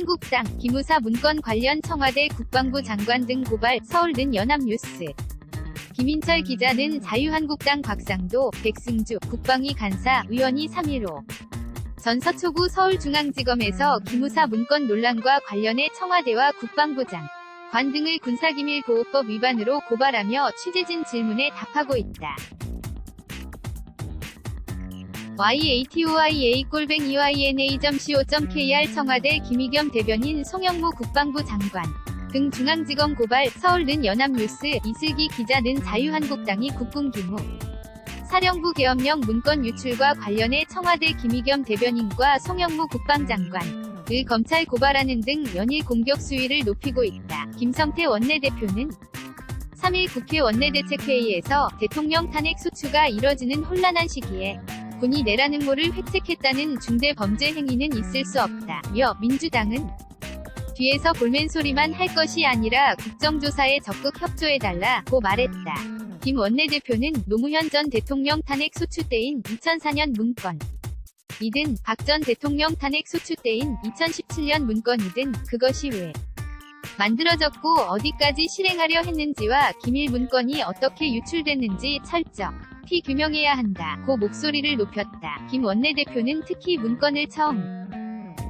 한국당, 기무사 문건 관련 청와대 국방부 장관 등 고발, 서울는 연합뉴스. 김인철 기자는 자유한국당 곽상도, 백승주, 국방위 간사, 의원이 3.15 전 서초구 서울중앙지검에서 기무사 문건 논란과 관련해 청와대와 국방부장 관 등을 군사기밀보호법 위반으로 고발하며 취재진 질문에 답하고 있다. yatoya@eyna.co.kr 청와대 김의겸 대변인 송영무 국방부 장관 등 중앙지검 고발, 서울는 연합뉴스. 이슬기 기자는 자유한국당이 국군기무 사령부 계엄령 문건 유출과 관련해 청와대 김의겸 대변인과 송영무 국방장관을 검찰 고발하는 등 연일 공격 수위를 높이고 있다. 김성태 원내대표는 3일 국회 원내대책회의에서 대통령 탄핵 소추가 이뤄지는 혼란한 시기에 군이 내라는 모를 획책했다는 중대범죄 행위는 있을 수 없다며, 민주당은 뒤에서 볼멘소리만 할 것이 아니라 국정조사에 적극 협조해달라고 말했다. 김 원내대표는 노무현 전 대통령 탄핵 소추 때인 2004년 문건 이든 박 전 대통령 탄핵 소추 때인 2017년 문건이든 그것이 왜 만들어졌고 어디까지 실행하려 했는지와 기밀 문건이 어떻게 유출됐는지 철저히 규명해야 한다고 목소리를 높였다. 김 원내대표는 특히 문건을 처음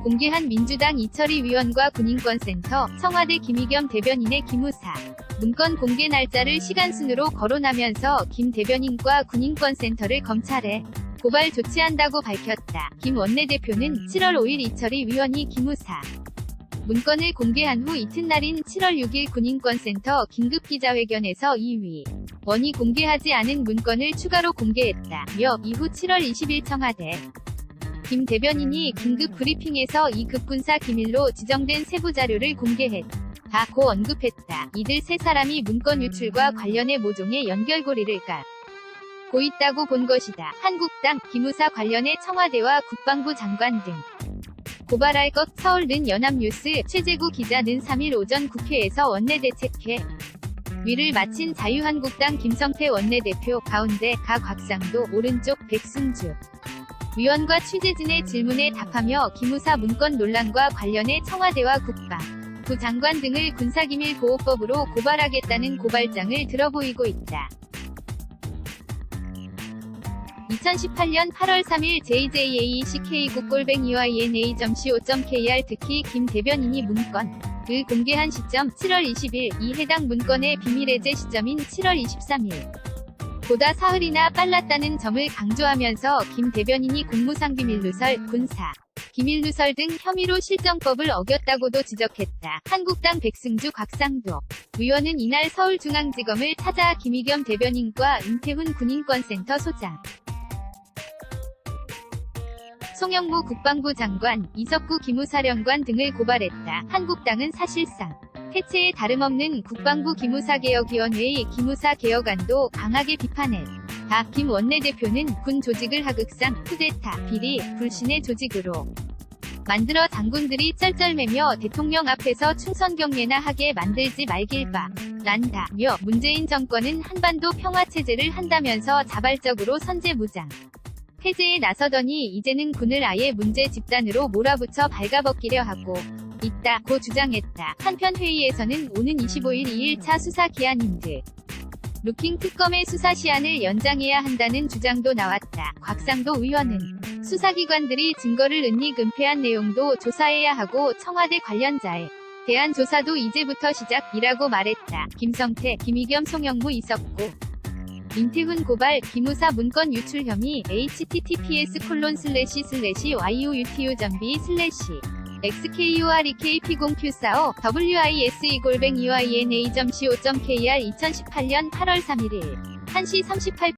공개한 민주당 이철희 위원과 군인권센터, 청와대 김의겸 대변인의 기무사 문건 공개 날짜를 시간순으로 거론하면서 김 대변인과 군인권센터를 검찰에 고발 조치한다고 밝혔다. 김 원내대표는 7월 5일 이철희 위원이 기무사 문건을 공개한 후 이튿날인 7월 6일 군인권센터 긴급기자회견에서 이 위원이 공개하지 않은 문건을 추가로 공개했다며, 이후 7월 20일 청와대 김 대변인이 긴급 브리핑에서 이 급군사 기밀로 지정된 세부 자료를 공개했다고 언급했다. 이들 세 사람이 문건 유출과 관련해 모종의 연결고리를 까고 있다고 본 것이다. 한국당, 기무사 관련해 청와대와 국방부 장관 등 고발할 것. 서울는 연합뉴스. 최재구 기자는 3일 오전 국회에서 원내대책회의를 마친 자유한국당 김성태 원내대표 가운데 가 곽상도, 오른쪽 백승주 위원과 취재진의 질문에 답하며 기무사 문건 논란과 관련해 청와대와 국방부 장관 등을 군사기밀보호법으로 고발하겠다는 고발장을 들어보이고 있다. 2018년 8월 3일 jjack@yna.co.kr 특히 김 대변인이 문건을 공개한 시점 7월 20일, 이 해당 문건의 비밀해제 시점인 7월 23일 보다 사흘이나 빨랐다는 점을 강조하면서 김 대변인이 국무상비밀누설, 군사 기밀누설 등 혐의로 실정법을 어겼다고도 지적했다. 한국당 백승주 곽상도 의원은 이날 서울중앙지검을 찾아 김의겸 대변인과 임태훈 군인권센터 소장, 송영무 국방부 장관, 이석구 기무사령관 등을 고발했다. 한국당은 사실상 해체에 다름없는 국방부 기무사개혁위원회의 기무사개혁안도 강하게 비판했다. 김 원내대표는 군 조직을 하극상, 쿠데타, 비리, 불신의 조직으로 만들어 장군들이 쩔쩔매며 대통령 앞에서 충성경례나 하게 만들지 말길 바란다며, 문재인 정권은 한반도 평화체제를 한다면서 자발적으로 선제무장 해제에 나서더니 이제는 군을 아예 문제 집단으로 몰아붙여 발가벗기려 하고 있다고 주장했다. 한편 회의에서는 오는 25일 2일차 수사 기한인드 루킹 특검의 수사 시한을 연장해야 한다는 주장도 나왔다. 곽상도 의원은 수사기관들이 증거를 은닉 은폐한 내용도 조사해야 하고 청와대 관련자에 대한 조사도 이제부터 시작이라고 말했다. 김성태, 김의겸, 송영무, 이석구, 임태훈 고발, 기무사 문건 유출 혐의. https://yutu.b/xkurek-p0q45 wise@eyna.co.kr 2018년 8월 3일 1시 38분